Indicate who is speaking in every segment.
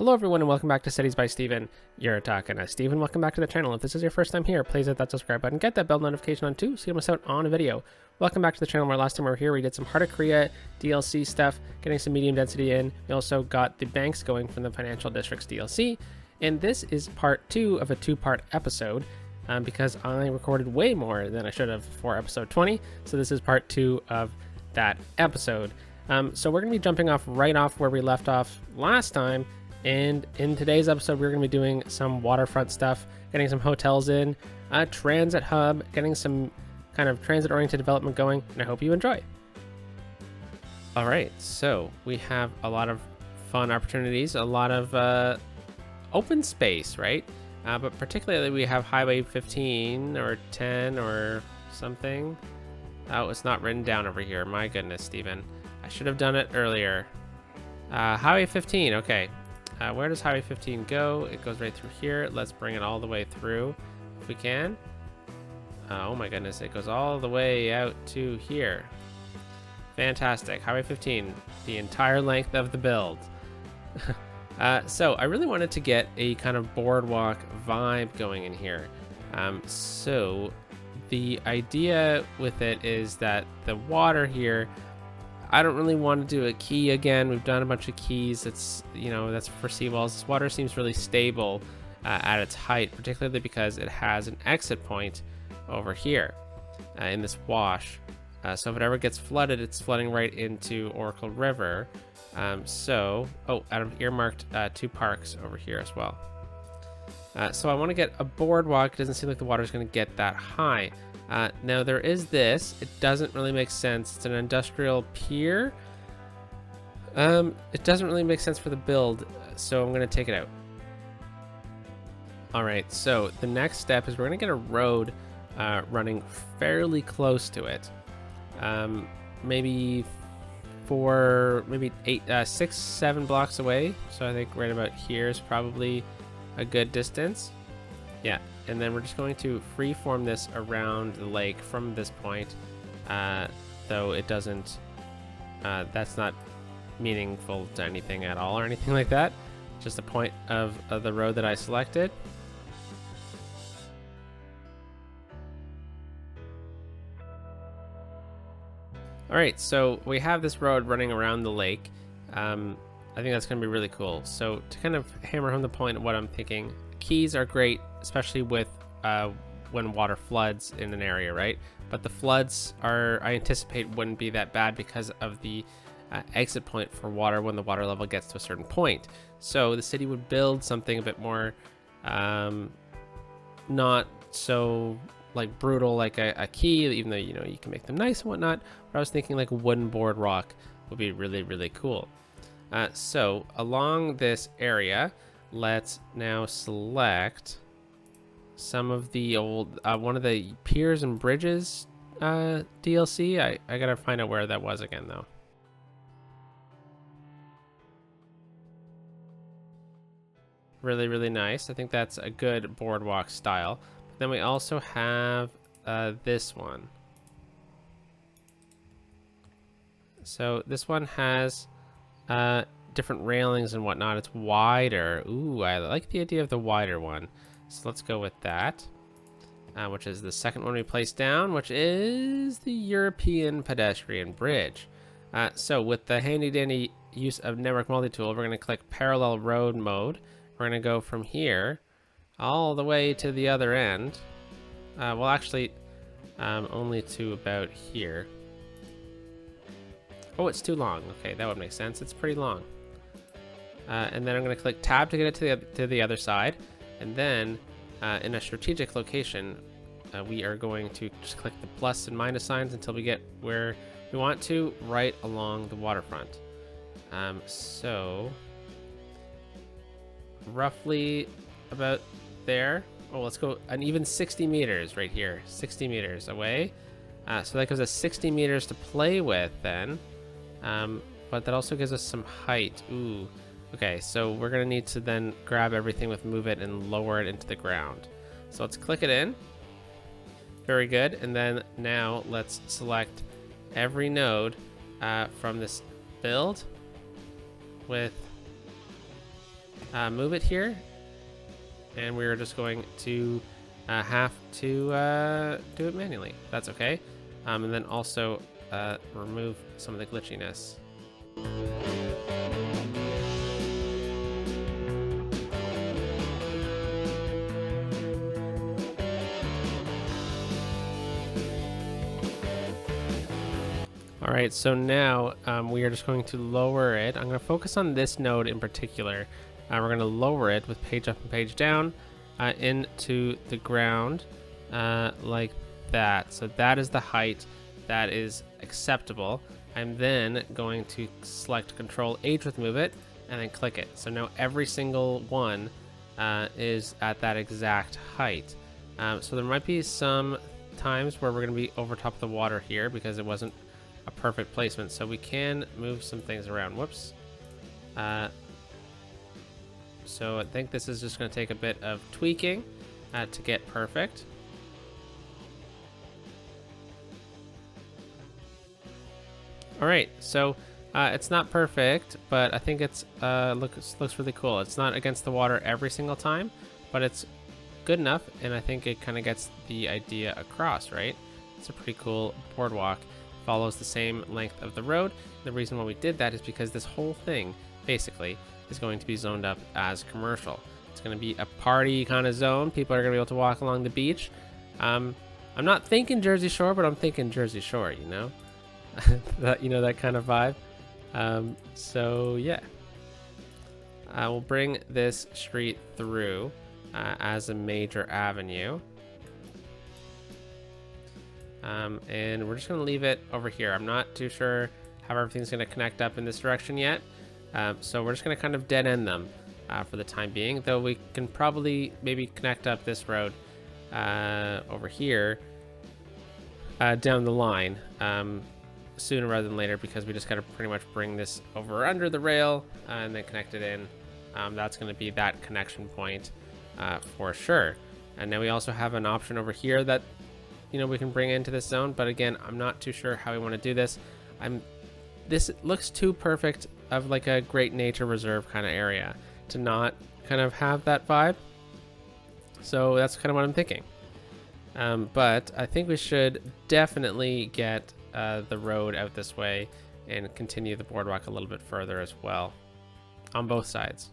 Speaker 1: Hello everyone and welcome back to Cities by Steven. You're talking to Steven. Welcome back to the channel. If this is your first time here, please hit that subscribe button. Get that bell notification on too so you don't miss out on a video. Welcome back to the channel where last time we were here we did some Heart of Korea DLC stuff, getting some medium density in. We also got the banks going from the Financial Districts DLC. And this is part 2 of a 2-part episode because I recorded way more than I should have for episode 20. So this is part 2 of that episode. So we're going to be jumping off right off where we left off last time. And in today's episode, we're going to be doing some waterfront stuff, getting some hotels in, a transit hub, getting some kind of transit-oriented development going, and I hope you enjoy. All right, so we have a lot of fun opportunities, a lot of open space, right? But particularly we have Highway 15 or 10 or something. Oh, it's not written down over here. My goodness, Steven. I should have done it earlier. Highway 15, okay. Where does Highway 15 go? It goes right through here. Let's bring it all the way through if we can. Oh my goodness, it goes all the way out to here. Fantastic. Highway 15, the entire length of the build. So I really wanted to get a kind of boardwalk vibe going in here. So the idea with it is that the water here, I don't really want to do a key again. We've done a bunch of keys. It's, you know, that's for seawalls. This water seems really stable at its height, particularly because it has an exit point over here in this wash. So if it ever gets flooded, it's flooding right into Oracle River. Oh, I've earmarked 2 parks over here as well. So I want to get a boardwalk. It doesn't seem like the water is going to get that high. Now there is this. It doesn't really make sense. It's an industrial pier. It doesn't really make sense for the build, so I'm going to take it out. All right, so the next step is we're going to get a road running fairly close to it. Maybe 6, 7 blocks away. So I think right about here is probably a good distance. Yeah. And then we're just going to freeform this around the lake from this point, though it doesn't, that's not meaningful to anything at all or anything like that. Just the point of the road that I selected. All right, so we have this road running around the lake. I think that's going to be really cool. So to kind of hammer home the point of what I'm thinking, keys are great, especially with when water floods in an area, right? But the floods I anticipate wouldn't be that bad because of the exit point for water when the water level gets to a certain point. So the city would build something a bit more not so like brutal like a key, even though, you know, you can make them nice and whatnot. But I was thinking like a wooden boardwalk would be really, really cool. So along this area, let's now select some of the old, one of the piers and bridges DLC. I gotta find out where that was again though. Really, really nice. I think that's a good boardwalk style. But then we also have this one. So this one has different railings and whatnot. It's wider. Ooh, I like the idea of the wider one. So let's go with that, which is the second one we placed down, which is the European Pedestrian Bridge. So with the handy dandy use of Network Multi-Tool, we're going to click Parallel Road Mode. We're going to go from here all the way to the other end. Well, actually, only to about here. Oh, it's too long. Okay, that would make sense. It's pretty long. And then I'm going to click Tab to get it to the other side. And then in a strategic location, we are going to just click the plus and minus signs until we get where we want to, right along the waterfront. So roughly about there. Oh, let's go an even 60 meters right here, 60 meters away. So that gives us 60 meters to play with then. But that also gives us some height. Ooh. Okay, so we're gonna need to then grab everything with move it and lower it into the ground. So let's click it in. Very good. And then now let's select every node from this build with move it here, and we're just going to have to do it manually. That's okay. And then also remove some of the glitchiness. All right, so now we are just going to lower it. I'm going to focus on this node in particular. We're going to lower it with page up and page down into the ground like that. So that is the height that is acceptable. I'm then going to select Control H with Move It and then click it. So now every single one is at that exact height. So there might be some times where we're going to be over top of the water here because it wasn't a perfect placement. So we can move some things around. Whoops. So I think this is just going to take a bit of tweaking to get perfect. All right, so it's not perfect, but I think it's looks really cool. It's not against the water every single time, but it's good enough, and I think it kind of gets the idea across, right? It's a pretty cool boardwalk. Follows the same length of the road. The reason why we did that is because this whole thing basically is going to be zoned up as commercial. It's going to be a party kind of zone. People are going to be able to walk along the beach. I'm not thinking Jersey Shore, but I'm thinking Jersey Shore, you know? that kind of vibe. So yeah, I will bring this street through as a major avenue. And we're just going to leave it over here. I'm not too sure how everything's going to connect up in this direction yet. So we're just going to kind of dead end them for the time being, though we can probably maybe connect up this road over here down the line sooner rather than later, because we just got to pretty much bring this over under the rail and then connect it in. That's going to be that connection point for sure. And now we also have an option over here that we can bring into this zone, but again, I'm not too sure how we want to do this. This looks too perfect of like a great nature reserve kind of area to not kind of have that vibe. So that's kind of what I'm thinking. But I think we should definitely get the road out this way and continue the boardwalk a little bit further as well on both sides.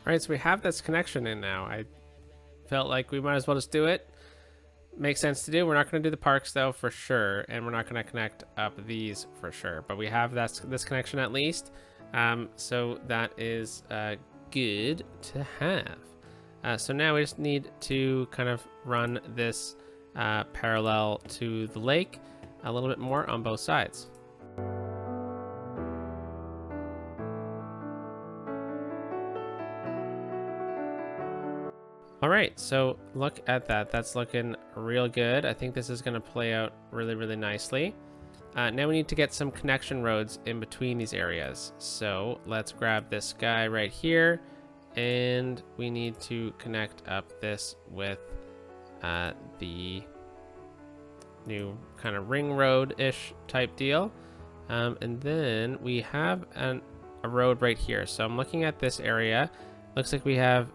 Speaker 1: All right, so we have this connection in now. I felt like we might as well just do it. Makes sense to do. We're not going to do the parks though, for sure, and we're not going to connect up these for sure. But we have this connection at least, so that is good to have. So now we just need to kind of run this parallel to the lake a little bit more on both sides. All right, so look at that. That's looking real good. I think this is going to play out really, really nicely. Now we need to get some connection roads in between these areas. So let's grab this guy right here, and we need to connect up this with the new kind of ring road-ish type deal. And then we have a road right here. So I'm looking at this area. Looks like we have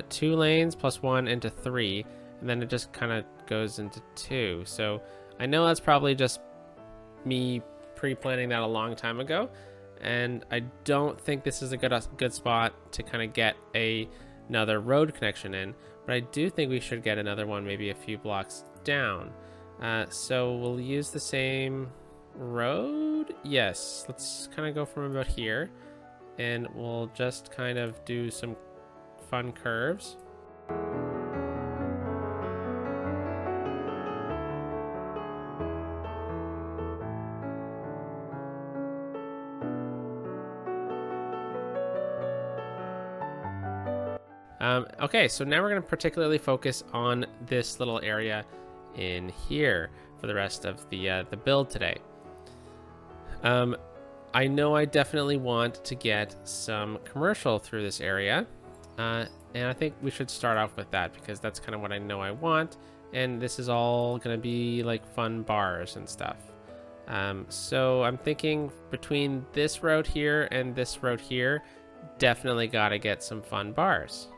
Speaker 1: 2 lanes plus 1 into 3, and then it just kind of goes into 2. So I know that's probably just me pre-planning that a long time ago, and I don't think this is a good spot to kind of get another road connection in, but I do think we should get another one maybe a few blocks down. So we'll use the same road. Yes, let's kind of go from about here, and we'll just kind of do some fun curves. Okay, so now we're going to particularly focus on this little area in here for the rest of the build today. I know I definitely want to get some commercial through this area, and I think we should start off with that because that's kind of what I know I want, and this is all going to be like fun bars and stuff. So I'm thinking between this road here and this road here, definitely got to get some fun bars.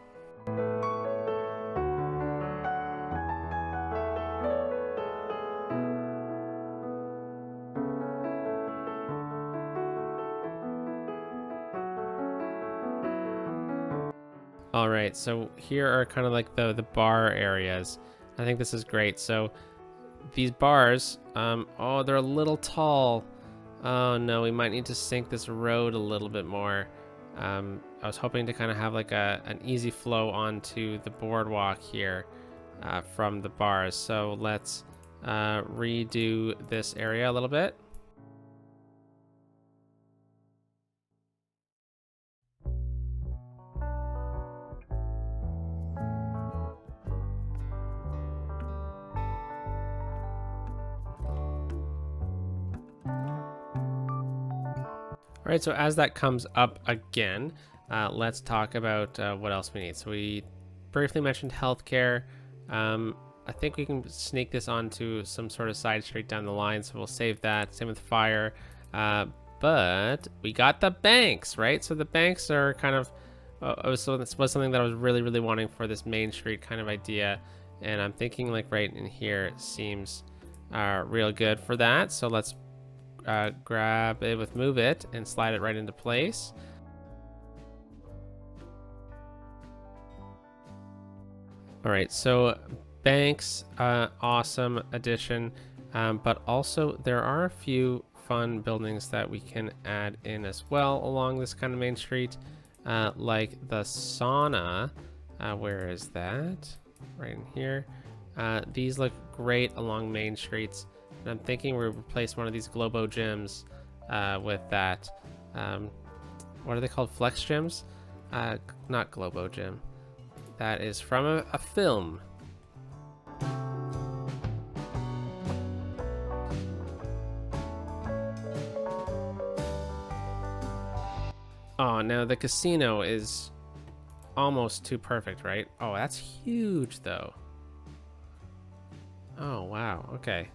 Speaker 1: All right, so here are kind of like the bar areas. I think this is great. So these bars, oh, they're a little tall. Oh no, we might need to sink this road a little bit more. I was hoping to kind of have like an easy flow onto the boardwalk here from the bars. So let's redo this area a little bit. All right, so as that comes up again, let's talk about what else we need. So we briefly mentioned healthcare. I think we can sneak this onto some sort of side street down the line, so we'll save that. Same with fire. But we got the banks, right? So the banks are kind of, this was something that I was really, really wanting for this main street kind of idea. And I'm thinking like right in here seems real good for that. So let's grab it with move it and slide it right into place. All right, so banks, awesome addition, but also there are a few fun buildings that we can add in as well along this kind of main street, like the sauna. Where is that? Right in here. These look great along main streets. And I'm thinking we'll replace one of these Globo gyms with that. What are they called? Flex gyms? Not Globo gym. That is from a film. Oh, now the casino is almost too perfect, right? Oh, that's huge though. Oh, wow. Okay.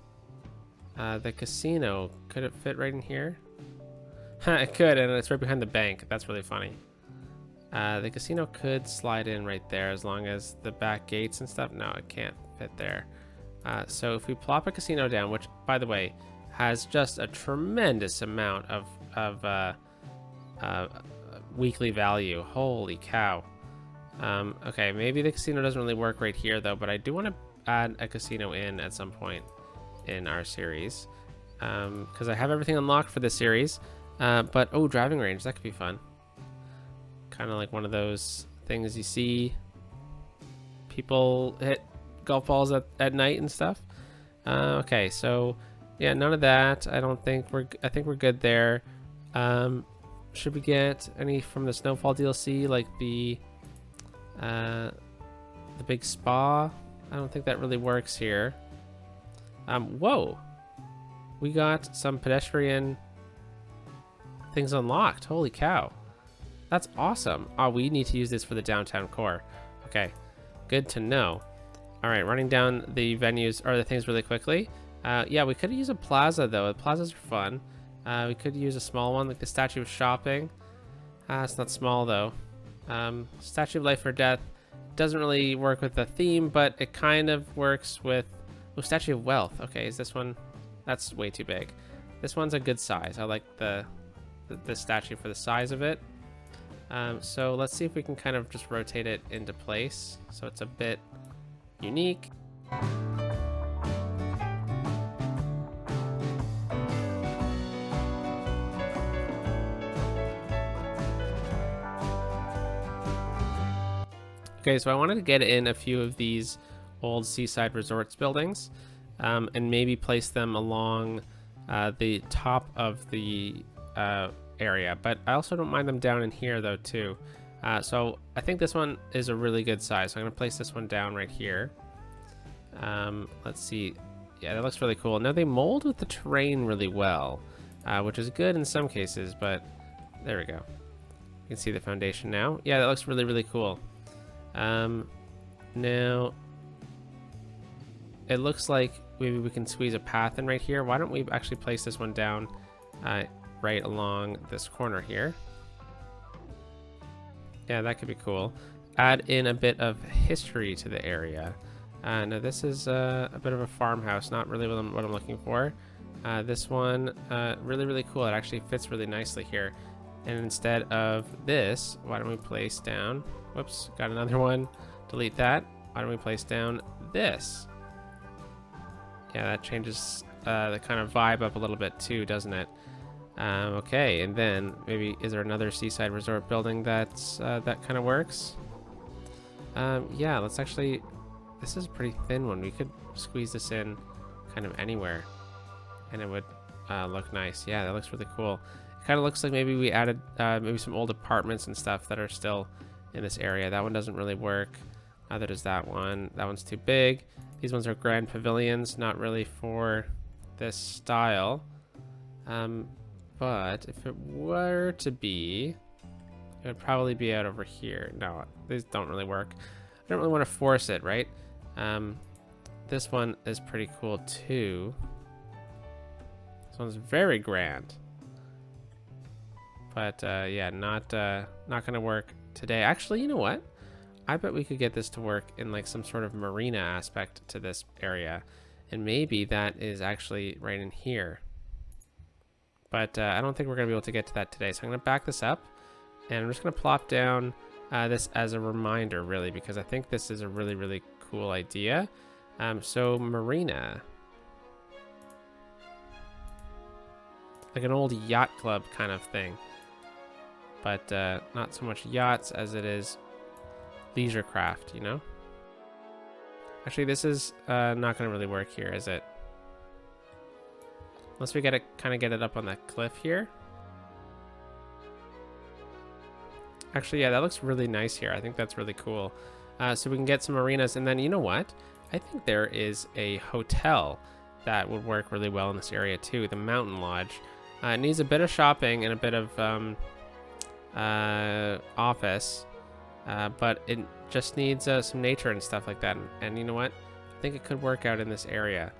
Speaker 1: The casino, could it fit right in here? It could, and it's right behind the bank. That's really funny. The casino could slide in right there as long as the back gates and stuff. No, it can't fit there. So if we plop a casino down, which, by the way, has just a tremendous amount of weekly value. Holy cow. Okay, maybe the casino doesn't really work right here, though, but I do want to add a casino in at some point in our series, because I have everything unlocked for this series, but oh, driving range, that could be fun. Kind of like one of those things you see people hit golf balls at night and stuff. Okay, so yeah, none of that. I think we're good there. Should we get any from the Snowfall DLC, like the big spa? I don't think that really works here. Whoa, we got some pedestrian things unlocked. Holy cow, that's awesome. Oh, we need to use this for the downtown core. Okay, good to know. All right, running down the venues or the things really quickly. Yeah, we could use a plaza though. The plazas are fun. We could use a small one like the Statue of Shopping. It's not small though. Statue of Life or Death doesn't really work with the theme, but it kind of works with Statue of Wealth. Okay, is this one? That's way too big. This one's a good size. I like the statue for the size of it. So let's see if we can kind of just rotate it into place so it's a bit unique. Okay, so I wanted to get in a few of these old seaside resorts buildings, and maybe place them along the top of the area, but I also don't mind them down in here though too. So I think this one is a really good size. So I'm going to place this one down right here. Let's see. Yeah, that looks really cool. Now they mold with the terrain really well, which is good in some cases, but there we go. You can see the foundation now. Yeah, that looks really, really cool. Now, it looks like maybe we can squeeze a path in right here. Why don't we actually place this one down right along this corner here? Yeah, that could be cool. Add in a bit of history to the area. Now this is a bit of a farmhouse, not really what I'm looking for. This one, really, really cool. It actually fits really nicely here. And instead of this, why don't we place down, whoops, got another one, delete that. Why don't we place down this? Yeah, that changes the kind of vibe up a little bit too, doesn't it? Okay, and then maybe, is there another seaside resort building that's that kind of works? Yeah, let's actually, this is a pretty thin one. We could squeeze this in kind of anywhere and it would look nice. Yeah, that looks really cool. It kind of looks like maybe we added maybe some old apartments and stuff that are still in this area. That one doesn't really work. Neither does that one. That one's too big. These ones are grand pavilions, not really for this style. But if it were to be, it would probably be out over here. No, these don't really work. I don't really want to force it, right? This one is pretty cool too. This one's very grand. But yeah, not gonna work today. Actually, you know what? I bet we could get this to work in like some sort of marina aspect to this area. And maybe that is actually right in here. But I don't think we're going to be able to get to that today. So I'm going to back this up. And I'm just going to plop down this as a reminder, really, because I think this is a really, really cool idea. So marina. Like an old yacht club kind of thing. But not so much yachts as it is leisure craft, you know? Actually, this is not going to really work here, is it? Unless we kind of get it up on that cliff here. Actually, yeah, that looks really nice here. I think that's really cool. So we can get some marinas, and then you know what? I think there is a hotel that would work really well in this area too, the Mountain Lodge. It needs a bit of shopping and a bit of office, but it just needs some nature and stuff like that. And you know what? I think it could work out in this area.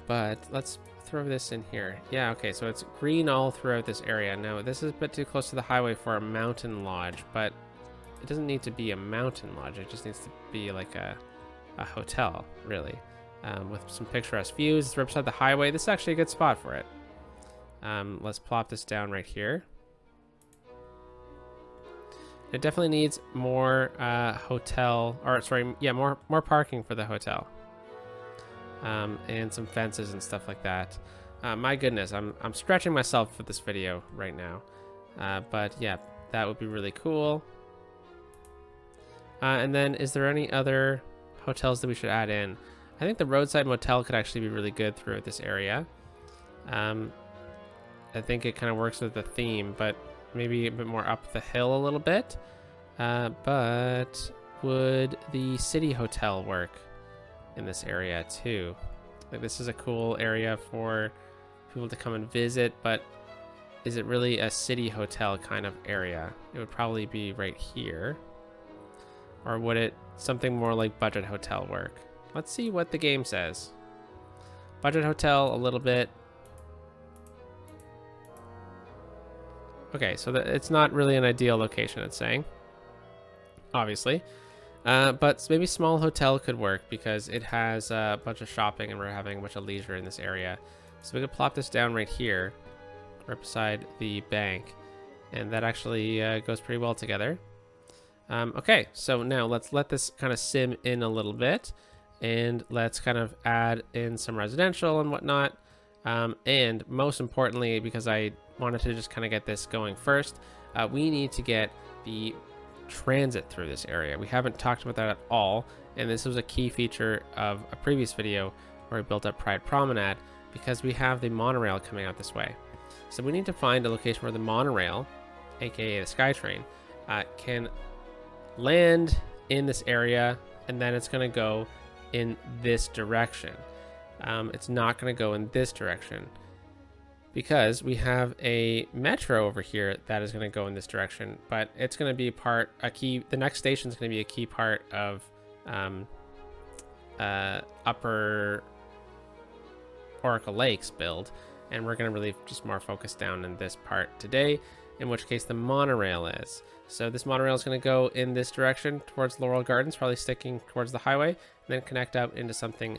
Speaker 1: But let's throw this in here. Yeah, okay, so it's green all throughout this area. Now, this is a bit too close to the highway for a mountain lodge, but it doesn't need to be a mountain lodge. It just needs to be like a hotel, really, with some picturesque views. It's right beside the highway. This is actually a good spot for it. Let's plop this down right here. It definitely needs more more parking for the hotel. And some fences and stuff like that. My goodness, I'm stretching myself for this video right now. But yeah, that would be really cool. And then is there any other hotels that we should add in? I think the roadside motel could actually be really good throughout this area. I think it kind of works with the theme, but maybe a bit more up the hill a little bit. But would the city hotel work in this area too? Like, this is a cool area for people to come and visit, but is it really a city hotel kind of area? It would probably be right here. Or would it something more like budget hotel work? Let's see what the game says. Budget hotel a little bit. Okay, so it's not really an ideal location, it's saying, obviously. But maybe small hotel could work because it has a bunch of shopping and we're having a bunch of leisure in this area. So we could plop this down right here, right beside the bank. And that actually goes pretty well together. Okay, so now let's let this kind of sim in a little bit. And let's kind of add in some residential and whatnot. And most importantly, because I wanted to just kind of get this going first, we need to get the transit through this area. We haven't talked about that at all, and this was a key feature of a previous video where we built up Pride Promenade, because we have the monorail coming out this way. So we need to find a location where the monorail aka the SkyTrain, can land in this area, and then it's going to go in this direction. It's not going to go in this direction because we have a metro over here that is going to go in this direction, but it's going to be the next station is going to be a key part of Upper Oracle Lakes build, and we're going to really just more focus down in this part today, in which case the monorail is. So this monorail is going to go in this direction towards Laurel Gardens, probably sticking towards the highway, and then connect out into something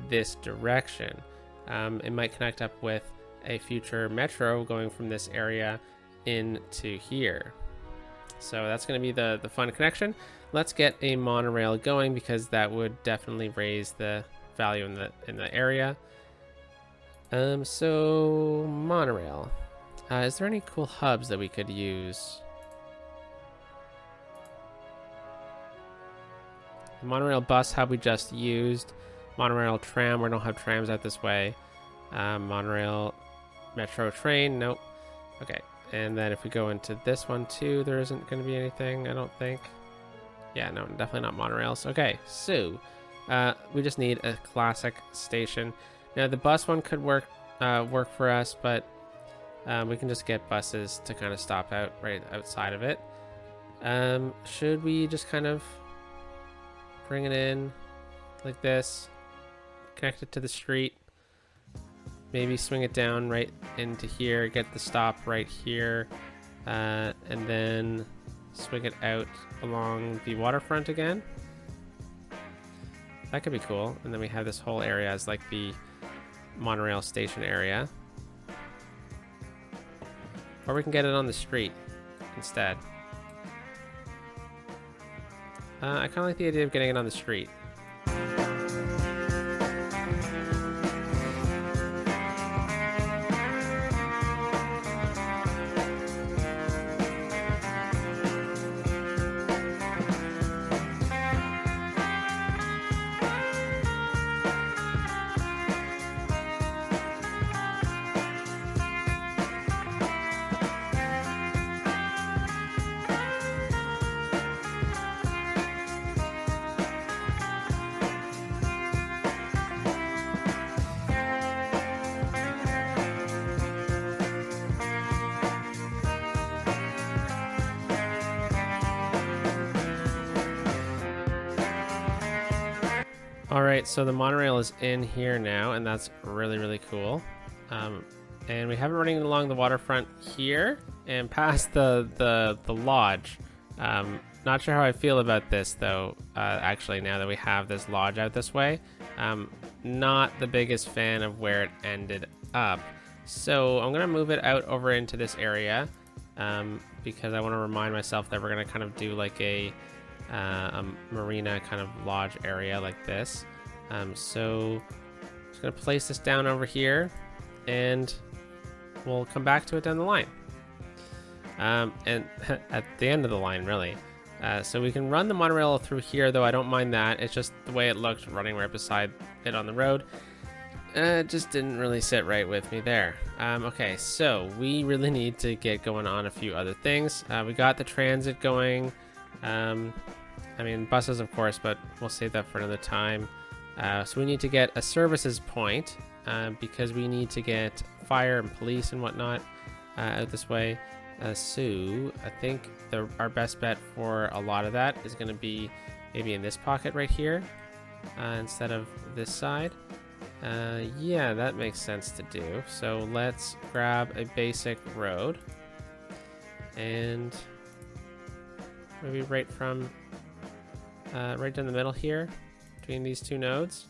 Speaker 1: this direction. It might connect up with a future metro going from this area into here. So that's going to be the fun connection. Let's get a monorail going because that would definitely raise the value in the area. So monorail. Is there any cool hubs that we could use? The monorail bus hub we just used. Monorail tram, we don't have trams out this way. Monorail metro train, nope. Okay, and then if we go into this one too, there isn't going to be anything, I don't think. Yeah, no, definitely not monorails. Okay, so we just need a classic station. Now the bus one could work for us, but we can just get buses to kind of stop out right outside of it. Should we just kind of bring it in like this, connect it to the street, maybe swing it down right into here, get the stop right here, and then swing it out along the waterfront again? That could be cool. And then we have this whole area as like the monorail station area. Or we can get it on the street instead. I kind of like the idea of getting it on the street. All right, so the monorail is in here now, and that's really, really cool. And we have it running along the waterfront here and past the lodge. Not sure how I feel about this though, actually, now that we have this lodge out this way. Not the biggest fan of where it ended up. So I'm gonna move it out over into this area because I wanna remind myself that we're gonna kind of do like a marina kind of lodge area like this. So I'm just gonna place this down over here and we'll come back to it down the line. And at the end of the line, really. So we can run the monorail through here, though I don't mind that. It's just the way it looked running right beside it on the road. It just didn't really sit right with me there. Okay, so we really need to get going on a few other things. We got the transit going. I mean, buses, of course, but we'll save that for another time. So we need to get a services point because we need to get fire and police and whatnot out this way. So I think our best bet for a lot of that is going to be maybe in this pocket right here instead of this side. Yeah, that makes sense to do. So let's grab a basic road and maybe right down the middle here between these two nodes,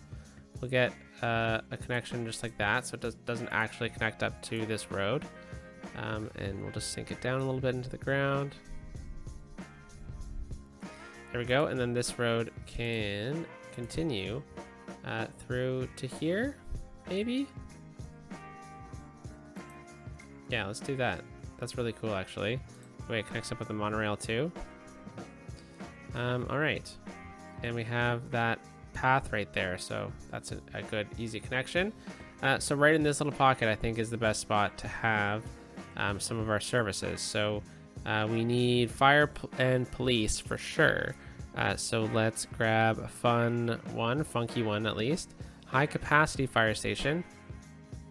Speaker 1: we'll get a connection just like that, so it doesn't actually connect up to this road. And we'll just sink it down a little bit into the ground. There we go. And then this road can continue through to here, maybe? Yeah, let's do that. That's really cool, actually. The way it connects up with the monorail, too. All right. And we have that path right there, so that's a good, easy connection. So right in this little pocket, I think, is the best spot to have some of our services. So We need fire and police for sure. So let's grab a funky one at least. High capacity fire station.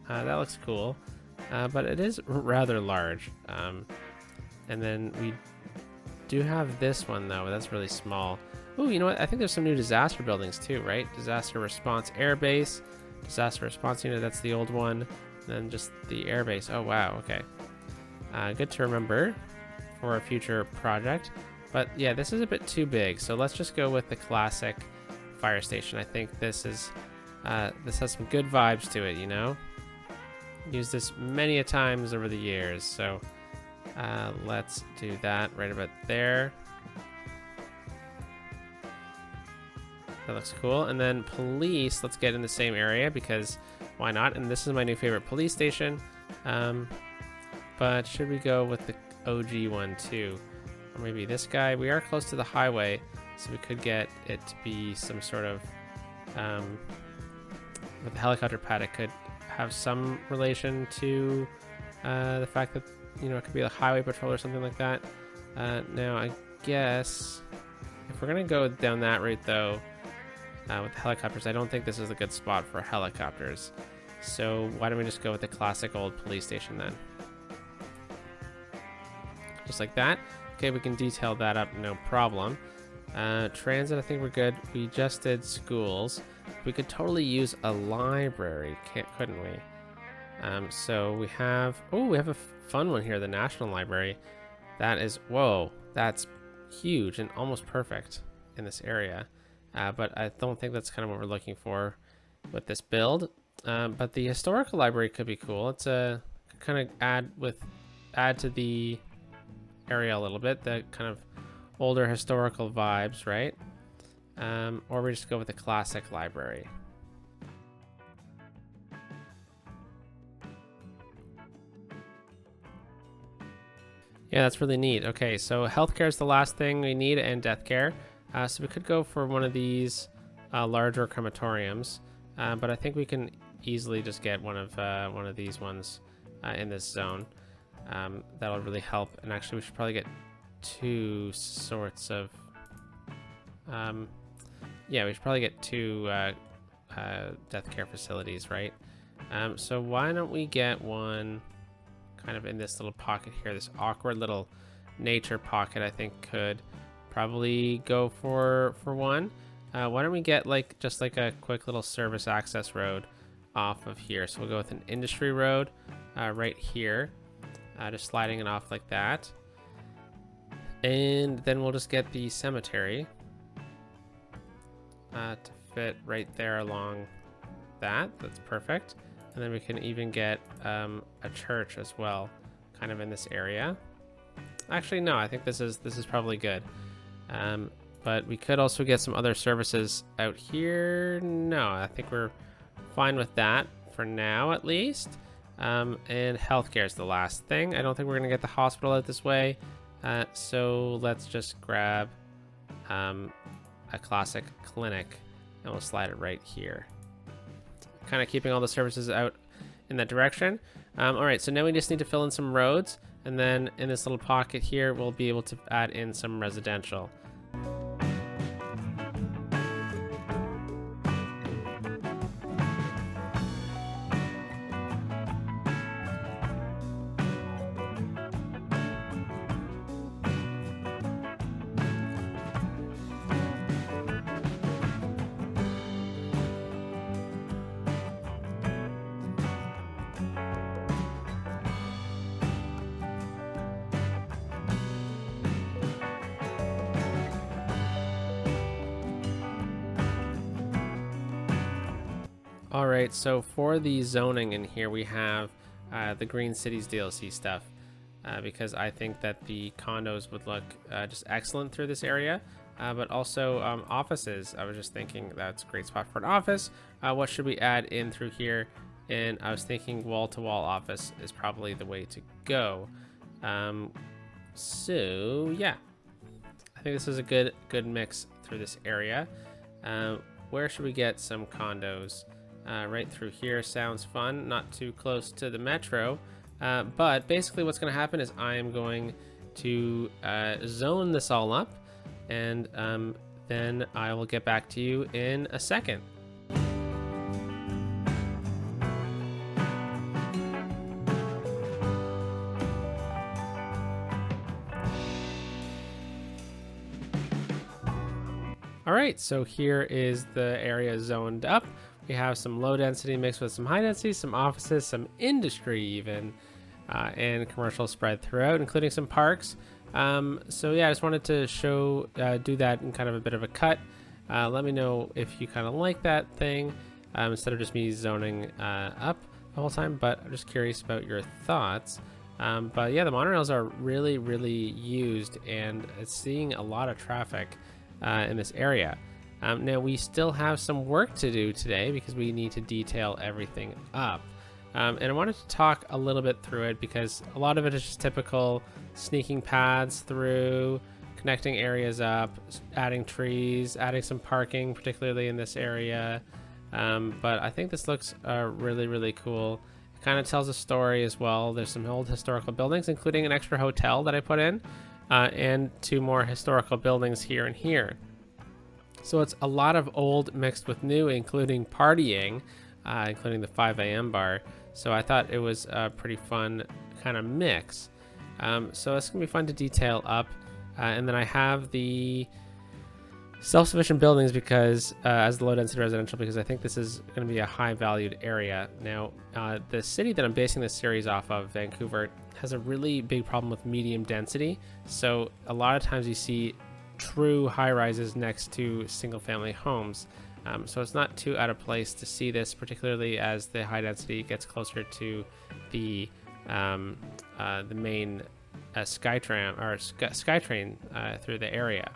Speaker 1: That looks cool, but it is rather large. And then we do have this one though, but that's really small. Oh, you know what? I think there's some new disaster buildings too, right? Disaster response air base, disaster response unit. That's the old one. And then just the air base. Oh wow. Okay. Good to remember for a future project. But yeah, this is a bit too big, so let's just go with the classic fire station. I think this is this has some good vibes to it, you know. Used this many a times over the years, so let's do that right about there. That looks cool. And then police, let's get in the same area because why not? And this is my new favorite police station. But should we go with the OG one too? Or maybe this guy? We are close to the highway, so we could get it to be some sort of with the helicopter pad, it could have some relation to the fact that, you know, it could be a highway patrol or something like that. Now I guess if we're gonna go down that route though, with the helicopters, I don't think this is a good spot for helicopters. So why don't we just go with the classic old police station then? Just like that. Okay, we can detail that up, no problem. Transit, I think we're good. We just did schools. We could totally use a library, couldn't we? So we have, oh, we have a fun one here, the National Library. That is, whoa, that's huge and almost perfect in this area. But I don't think that's kind of what we're looking for with this build. But the Historical Library could be cool. It's a kind of add to the area a little bit, the kind of older historical vibes, right? Or we just go with the classic library. Yeah, that's really neat. Okay, so healthcare is the last thing we need, and death care. So we could go for one of these larger crematoriums, but I think we can easily just get one of these ones in this zone. That'll really help. And actually, we should probably get two sorts of. Yeah, we should probably get two death care facilities, right? So why don't we get one kind of in this little pocket here, this awkward little nature pocket? I think could probably go for one. Why don't we get just like a quick little service access road off of here? So we'll go with an industry road right here, just sliding it off like that, and then we'll just get the cemetery to fit right there along that. That's perfect. And then we can even get a church as well, kind of in this area. Actually, no, I think this is probably good. But we could also get some other services out here. No, I think we're fine with that for now, at least. And healthcare is the last thing. I don't think we're gonna get the hospital out this way. So let's just grab a classic clinic and we'll slide it right here. Kind of keeping all the services out in that direction. All right, so now we just need to fill in some roads, and then in this little pocket here, we'll be able to add in some residential. All right, so for the zoning in here, we have the Green Cities DLC stuff, because I think that the condos would look just excellent through this area, but also offices. I was just thinking that's a great spot for an office. What should we add in through here? And I was thinking wall-to-wall office is probably the way to go. So yeah, I think this is a good mix through this area. Where should we get some condos? Right through here sounds fun, not too close to the metro, but basically what's going to happen is I am going to zone this all up, and then I will get back to you in a second. All right, so here is the area zoned up. We have some low density mixed with some high density, some offices, some industry even, and commercial spread throughout, including some parks. So yeah, I just wanted to do that in kind of a bit of a cut. Let me know if you kind of like that thing, instead of just me zoning up the whole time, but I'm just curious about your thoughts. But yeah, the monorails are really, really used, and it's seeing a lot of traffic in this area. Now we still have some work to do today because we need to detail everything up. And I wanted to talk a little bit through it because a lot of it is just typical sneaking paths through, connecting areas up, adding trees, adding some parking, particularly in this area. But I think this looks really, really cool. It kind of tells a story as well. There's some old historical buildings, including an extra hotel that I put in, and 2 more historical buildings here and here. So it's a lot of old mixed with new, including partying, including the 5 a.m. bar. So I thought it was a pretty fun kind of mix. So it's gonna be fun to detail up. And then I have the self-sufficient buildings because as the low density residential, because I think this is going to be a high valued area. Now, the city that I'm basing this series off of, Vancouver, has a really big problem with medium density. So a lot of times you see true high rises next to single family homes. So it's not too out of place to see this, particularly as the high density gets closer to the main SkyTrain through the area.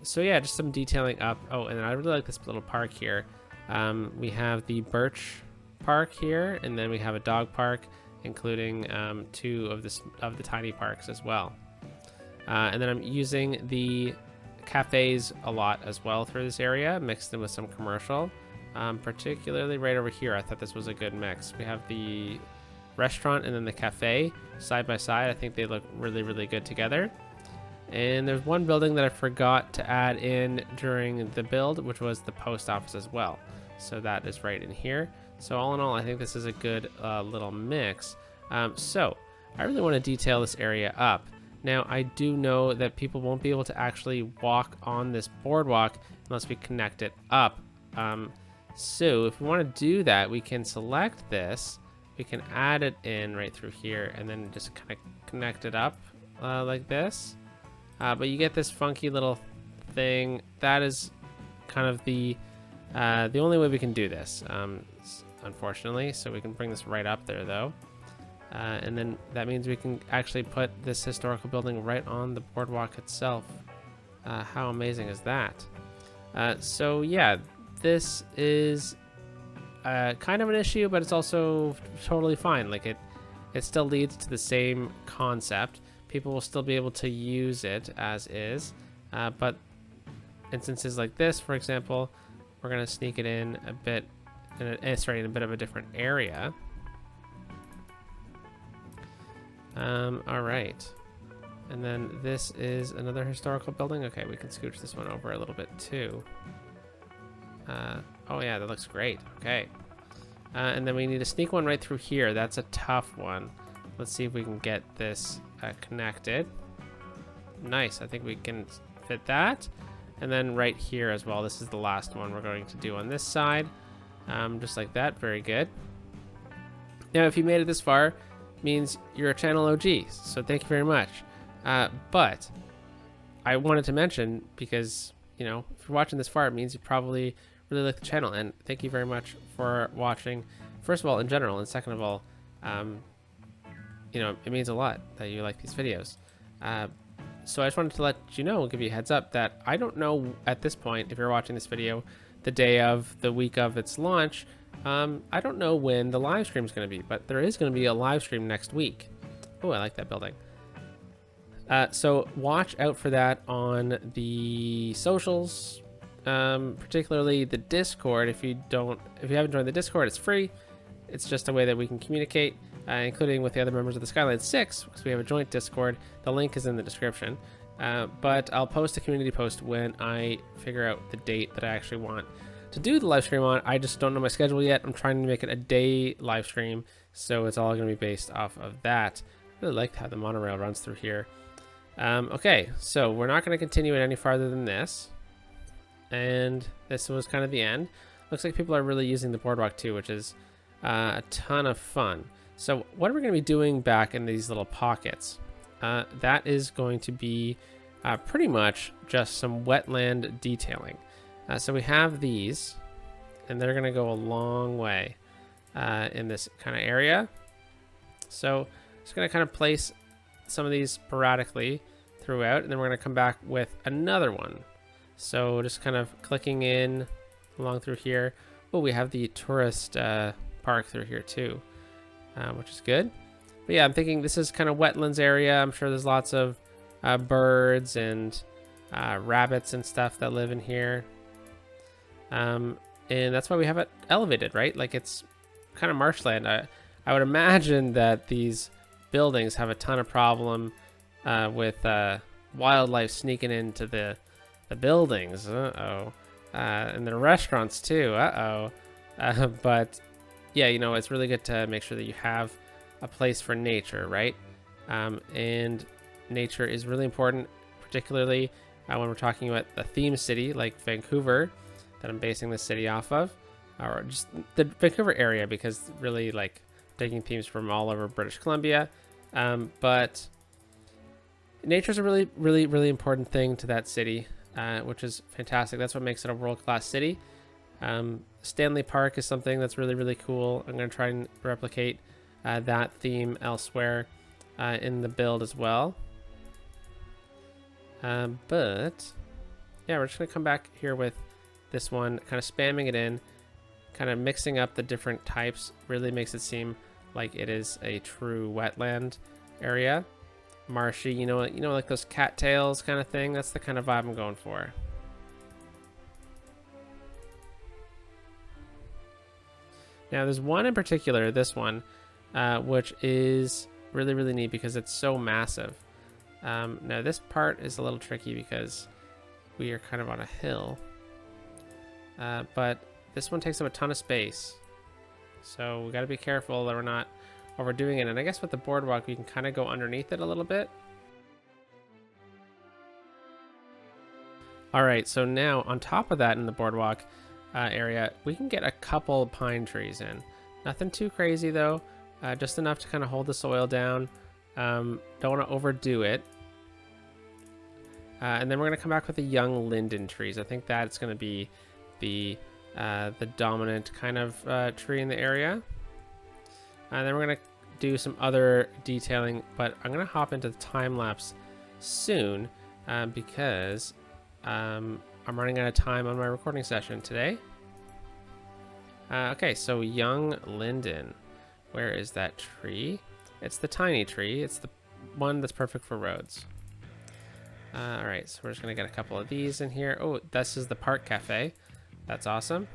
Speaker 1: So yeah, just some detailing up. Oh, and I really like this little park here. We have the Birch Park here, and then we have a dog park, including 2 of the tiny parks as well. And then I'm using the cafes a lot as well through this area, mixed in with some commercial. Particularly right over here, I thought this was a good mix. We have the restaurant and then the cafe side by side. I think they look really, really good together. And there's one building that I forgot to add in during the build, which was the post office as well. So that is right in here. So all in all, I think this is a good little mix. So I really want to detail this area up. Now, I do know that people won't be able to actually walk on this boardwalk unless we connect it up. So if we want to do that, we can select this. We can add it in right through here and then just kind of connect it up like this. But you get this funky little thing. That is kind of the only way we can do this, unfortunately. So we can bring this right up there, though. And then that means we can actually put this historical building right on the boardwalk itself. How amazing is that? So yeah, this is kind of an issue, but it's also totally fine. Like it still leads to the same concept. People will still be able to use it as is, but instances like this, for example, we're going to sneak it in a bit, in a bit of a different area. All right, and then this is another historical building. Okay, we can scooch this one over a little bit too. Oh yeah, that looks great. Okay, and then we need to sneak one right through here. That's a tough one. Let's see if we can get this connected. Nice, I think we can fit that. And then right here as well, this is the last one we're going to do on this side. Just like that, very good. Now, if you made it this far, means you're a channel OG, so thank you very much. But I wanted to mention, because, you know, if you're watching this far, it means you probably really like the channel, and thank you very much for watching, first of all, in general, and second of all, you know, it means a lot that you like these videos. So I just wanted to let you know, give you a heads up that I don't know at this point, if you're watching this video the day of, the week of its launch, I don't know when the live stream is going to be, but there is going to be a live stream next week. Oh, I like that building. So watch out for that on the socials, particularly the Discord. If you haven't joined the Discord, it's free. It's just a way that we can communicate. including with the other members of the Skylines 6, because we have a joint Discord. The link is in the description. But I'll post a community post when I figure out the date that I actually want to do the live stream on. I just don't know my schedule yet. I'm trying to make it a day live stream, so it's all going to be based off of that. I really like how the monorail runs through here. Okay, so we're not going to continue it any farther than this. And this was kind of the end. Looks like people are really using the boardwalk too, which is a ton of fun. So what are we going to be doing back in these little pockets? That is going to be pretty much just some wetland detailing. So we have these, and they're going to go a long way in this kind of area. So just going to kind of place some of these sporadically throughout, and then we're going to come back with another one. So just kind of clicking in along through here. Oh, we have the tourist park through here too, which is good. But yeah, I'm thinking this is kind of wetlands area. I'm sure there's lots of birds and rabbits and stuff that live in here. And that's why we have it elevated, right? Like it's kind of marshland. I would imagine that these buildings have a ton of problem with wildlife sneaking into the buildings. And the restaurants too. But yeah, you know, it's really good to make sure that you have a place for nature, right? And nature is really important, particularly when we're talking about a theme city like Vancouver that I'm basing this city off of, or just the Vancouver area, because really like taking themes from all over British Columbia. But nature is a really, really, really important thing to that city, which is fantastic. That's what makes it a world-class city. Stanley Park is something that's really, really cool. I'm going to try and replicate that theme elsewhere in the build as well. But yeah, we're just going to come back here with this one, kind of spamming it in, kind of mixing up the different types. Really makes it seem like it is a true wetland area. Marshy, you know, like those cattails kind of thing. That's the kind of vibe I'm going for. Now, there's one in particular, this one, which is really, really neat because it's so massive. Now, this part is a little tricky because we are kind of on a hill. But this one takes up a ton of space. So we got to be careful that we're not overdoing it. And I guess with the boardwalk, we can kind of go underneath it a little bit. All right, so now on top of that in the boardwalk area, we can get a couple pine trees in. Nothing too crazy though, just enough to kind of hold the soil down. Don't want to overdo it. And then we're going to come back with the young linden trees. I think that's going to be the dominant kind of tree in the area. And then we're going to do some other detailing, but I'm going to hop into the time lapse soon because I'm running out of time on my recording session today. Okay, so young linden. Where is that tree? It's the tiny tree. It's the one that's perfect for roads. All right, so we're just going to get a couple of these in here. Oh, this is the park cafe. That's awesome.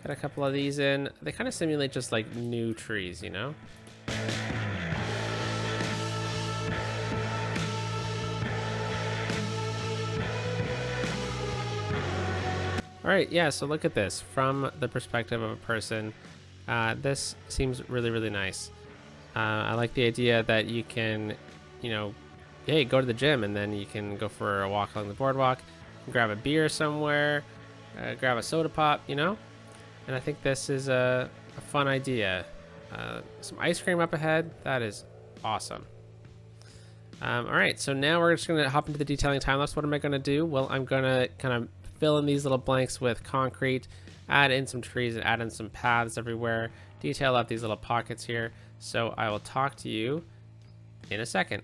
Speaker 1: Got a couple of these in. They kind of simulate just like new trees, you know? All right, yeah, so look at this. From the perspective of a person, this seems really, really nice. I like the idea that you can, you know, hey, go to the gym and then you can go for a walk along the boardwalk, grab a beer somewhere, grab a soda pop, you know? And I think this is a fun idea. Some ice cream up ahead. That is awesome. All right, so now we're just going to hop into the detailing time lapse. What am I going to do? Well, I'm going to kind of fill in these little blanks with concrete, add in some trees, and add in some paths everywhere, detail out these little pockets here. So I will talk to you in a second.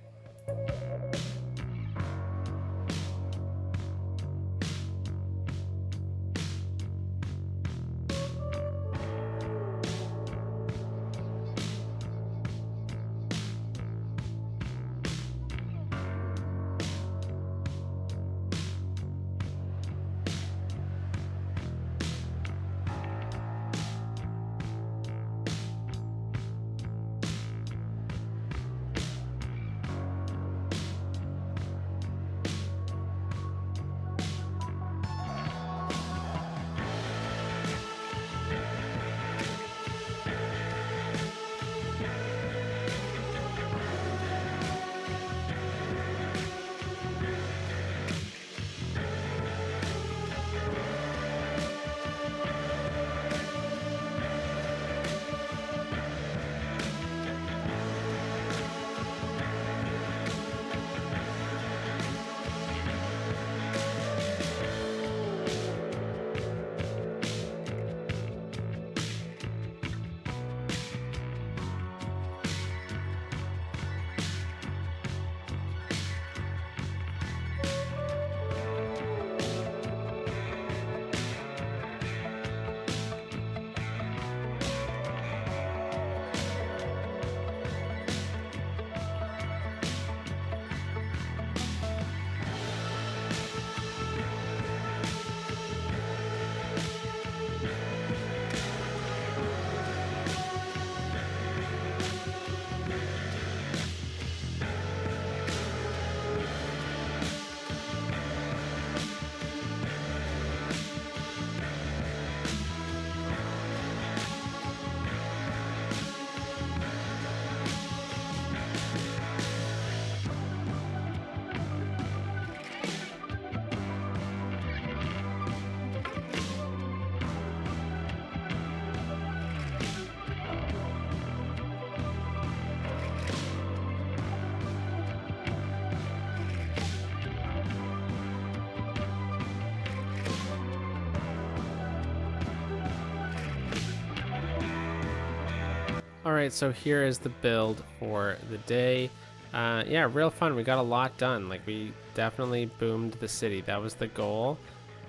Speaker 1: All right, so here is the build for the day. Yeah, real fun. We got a lot done. Like, we definitely boomed the city. That was the goal.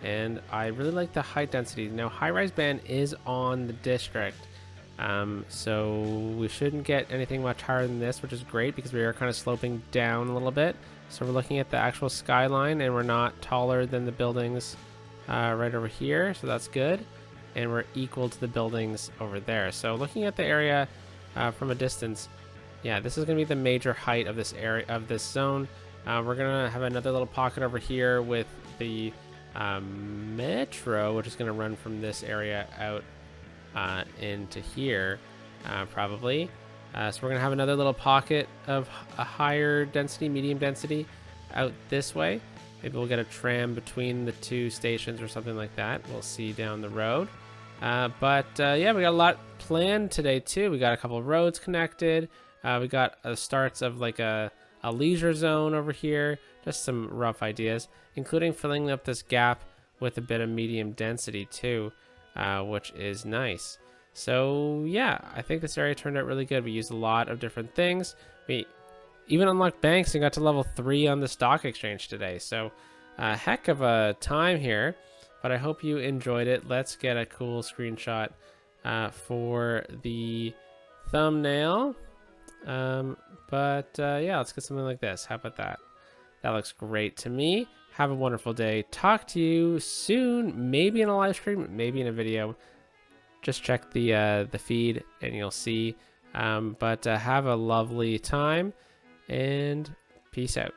Speaker 1: And I really like the height density. Now, high-rise band is on the district. So we shouldn't get anything much higher than this, which is great because we are kind of sloping down a little bit. So we're looking at the actual skyline, and we're not taller than the buildings right over here. So that's good. And we're equal to the buildings over there. So looking at the area from a distance, yeah, this is going to be the major height of this area, of this zone. We're going to have another little pocket over here with the metro, which is going to run from this area out into here, probably. So we're going to have another little pocket of a higher density, medium density out this way. Maybe we'll get a tram between the two stations or something like that. We'll see down the road. Yeah, we got a lot planned today too. We got a couple of roads connected. We got starts of like a leisure zone over here. Just some rough ideas, including filling up this gap with a bit of medium density too, which is nice. So yeah, I think this area turned out really good. We used a lot of different things. We even unlocked banks and got to level 3 on the stock exchange today. So a heck of a time here. But I hope you enjoyed it. Let's get a cool screenshot for the thumbnail. Yeah, let's get something like this. How about that? That looks great to me. Have a wonderful day. Talk to you soon. Maybe in a live stream, maybe in a video. Just check the feed and you'll see. Have a lovely time and peace out.